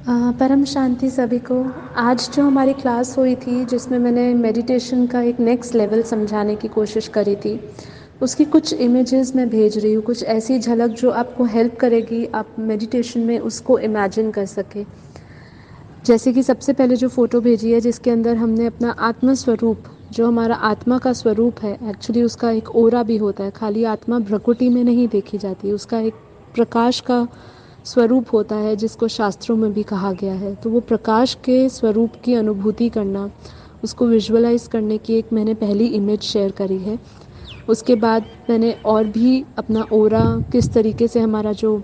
परम शांति सभी को। आज जो हमारी क्लास हुई थी जिसमें मैंने मेडिटेशन का एक नेक्स्ट लेवल समझाने की कोशिश करी थी, उसकी कुछ इमेजेस मैं भेज रही हूँ, कुछ ऐसी झलक जो आपको हेल्प करेगी आप मेडिटेशन में उसको इमेजिन कर सके। जैसे कि सबसे पहले जो फ़ोटो भेजी है जिसके अंदर हमने अपना आत्म स्वरूप, जो हमारा आत्मा का स्वरूप है, एक्चुअली उसका एक ओरा भी होता है। खाली आत्मा भ्रकुटी में नहीं देखी जाती, उसका एक प्रकाश का स्वरूप होता है जिसको शास्त्रों में भी कहा गया है। तो वो प्रकाश के स्वरूप की अनुभूति करना, उसको विजुअलाइज करने की एक मैंने पहली इमेज शेयर करी है। उसके बाद मैंने और भी अपना ओरा, किस तरीके से हमारा जो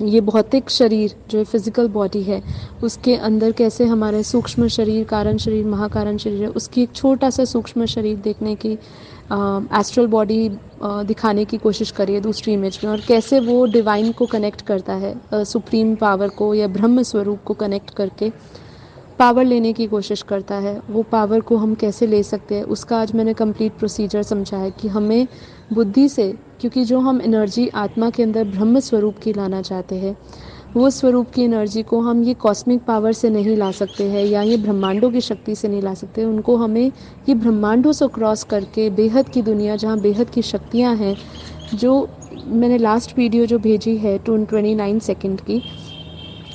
ये भौतिक शरीर जो है फिज़िकल बॉडी है, उसके अंदर कैसे हमारे सूक्ष्म शरीर, कारण शरीर, महाकारण शरीर है, उसकी एक छोटा सा सूक्ष्म शरीर देखने की एस्ट्रल बॉडी दिखाने की कोशिश करी है दूसरी इमेज में, और कैसे वो डिवाइन को कनेक्ट करता है, सुप्रीम पावर को या ब्रह्म स्वरूप को कनेक्ट करके पावर लेने की कोशिश करता है। वो पावर को हम कैसे ले सकते हैं उसका आज मैंने कंप्लीट प्रोसीजर समझा है कि हमें बुद्धि से, क्योंकि जो हम एनर्जी आत्मा के अंदर ब्रह्म स्वरूप की लाना चाहते हैं, वो स्वरूप की एनर्जी को हम ये कॉस्मिक पावर से नहीं ला सकते हैं या ये ब्रह्मांडों की शक्ति से नहीं ला सकते। उनको हमें ये ब्रह्मांडों से क्रॉस करके बेहद की दुनिया, जहाँ बेहद की शक्तियाँ हैं, जो मैंने लास्ट वीडियो जो भेजी है 29 सेकंड की,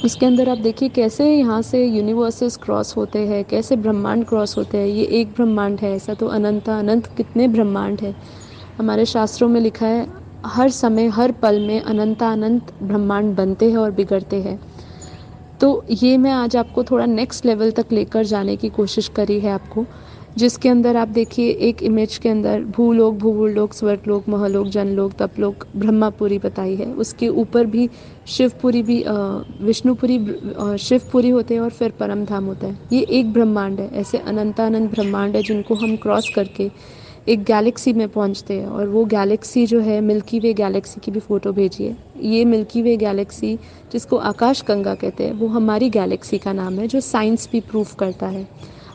उसके अंदर आप देखिए कैसे यहाँ से यूनिवर्सेस क्रॉस होते हैं, कैसे ब्रह्मांड क्रॉस होते हैं। ये एक ब्रह्मांड है, ऐसा तो अनंत अनंत कितने ब्रह्मांड है। हमारे शास्त्रों में लिखा है हर समय हर पल में अनंत अनंत ब्रह्मांड बनते हैं और बिगड़ते हैं। तो ये मैं आज आपको थोड़ा नेक्स्ट लेवल तक लेकर जाने की कोशिश करी है आपको, जिसके अंदर आप देखिए एक इमेज के अंदर भूलोक, भूवरलोक, स्वर्गलोक, महलोक, जनलोक, तपलोक, ब्रह्मापुरी बताई है। उसके ऊपर भी शिवपुरी भी, विष्णुपुरी, शिवपुरी होते हैं और फिर परम धाम होता है। ये एक ब्रह्मांड है, ऐसे अनंतानंत ब्रह्मांड है जिनको हम क्रॉस करके एक गैलेक्सी में पहुंचते हैं। और वो गैलेक्सी जो है मिल्की वे गैलेक्सी की भी फ़ोटो भेजिए। ये मिल्की वे गैलेक्सी जिसको आकाश गंगा कहते हैं, वो हमारी गैलेक्सी का नाम है, जो साइंस भी प्रूफ करता है।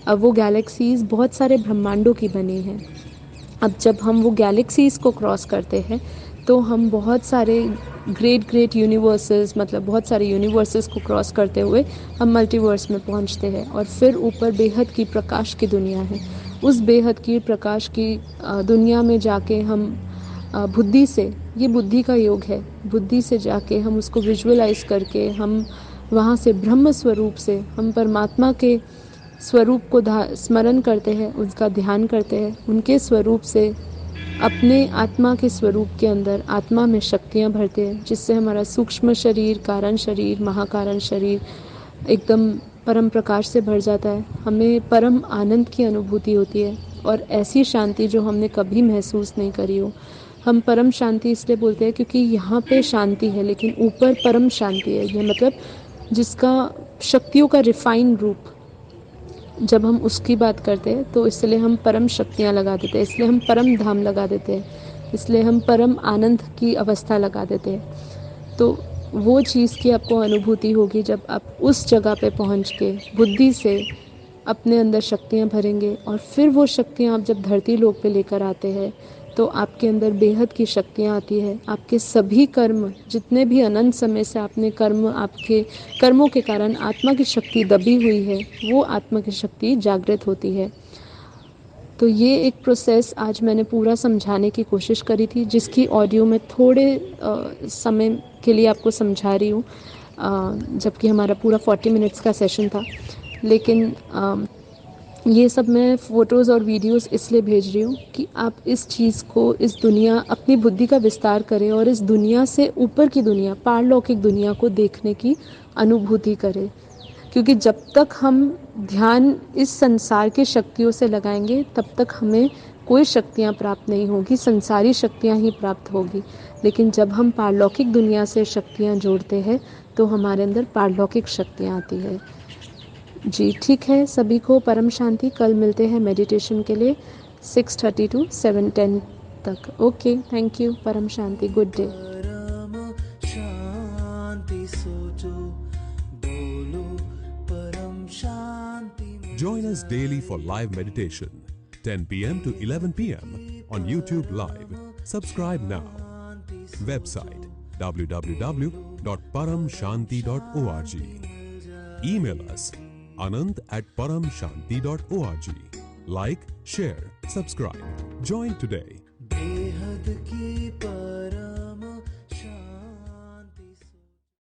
अब वो गैलेक्सीज़ बहुत सारे ब्रह्मांडों की बनी हैं। अब जब हम वो गैलेक्सीज़ को क्रॉस करते हैं तो हम बहुत सारे ग्रेट ग्रेट यूनिवर्सेस, मतलब बहुत सारे यूनिवर्सेस को क्रॉस करते हुए हम मल्टीवर्स में पहुंचते हैं। और फिर ऊपर बेहद की प्रकाश की दुनिया है। उस बेहद की प्रकाश की दुनिया में जाके हम बुद्धि से, ये बुद्धि का योग है, बुद्धि से जाके हम उसको विजुअलाइज करके हम वहाँ से ब्रह्म स्वरूप से हम परमात्मा के स्वरूप को स्मरण करते हैं, उसका ध्यान करते हैं, उनके स्वरूप से अपने आत्मा के स्वरूप के अंदर आत्मा में शक्तियाँ भरते हैं, जिससे हमारा सूक्ष्म शरीर, कारण शरीर, महाकारण शरीर एकदम परम प्रकाश से भर जाता है। हमें परम आनंद की अनुभूति होती है, और ऐसी शांति जो हमने कभी महसूस नहीं करी हो। हम परम शांति इसलिए बोलते हैं क्योंकि यहाँ पे शांति है, लेकिन ऊपर परम शांति है। ये मतलब जिसका शक्तियों का रिफाइन रूप, जब हम उसकी बात करते हैं तो इसलिए हम परम शक्तियाँ लगा देते हैं, इसलिए हम परम धाम लगा देते हैं, इसलिए हम परम आनंद की अवस्था लगा देते हैं। तो वो चीज़ की आपको अनुभूति होगी जब आप उस जगह पे पहुंच के बुद्धि से अपने अंदर शक्तियाँ भरेंगे। और फिर वो शक्तियाँ आप जब धरती लोक पे लेकर आते हैं तो आपके अंदर बेहद की शक्तियाँ आती है। आपके सभी कर्म, जितने भी अनंत समय से आपने कर्म, आपके कर्मों के कारण आत्मा की शक्ति दबी हुई है, वो आत्मा की शक्ति जागृत होती है। तो ये एक प्रोसेस आज मैंने पूरा समझाने की कोशिश करी थी, जिसकी ऑडियो में थोड़े समय के लिए आपको समझा रही हूँ, जबकि हमारा पूरा 40 मिनट्स का सेशन था। लेकिन ये सब मैं फ़ोटोज़ और वीडियोस इसलिए भेज रही हूँ कि आप इस चीज़ को, इस दुनिया, अपनी बुद्धि का विस्तार करें और इस दुनिया से ऊपर की दुनिया, पारलौकिक दुनिया को देखने की अनुभूति करें। क्योंकि जब तक हम ध्यान इस संसार की शक्तियों से लगाएंगे तब तक हमें कोई शक्तियाँ प्राप्त नहीं होगी, संसारी शक्तियाँ ही प्राप्त होगी। लेकिन जब हम पारलौकिक दुनिया से शक्तियाँ जोड़ते हैं तो हमारे अंदर पारलौकिक शक्तियाँ आती है। जी ठीक है, सभी को परम शांति। कल मिलते हैं मेडिटेशन के लिए 6:30 to 7:10 तक। Okay, thank you. परम शांति, गुड डे। परम शांति सोचो, बोलो परम शांति। Join us daily for live meditation, 10 p.m. to 11 p.m. on YouTube Live. Subscribe now. Website www.paramshanti.org. Email us anand@paramshanti.org. Like, share, subscribe. Join today. बेहद की परम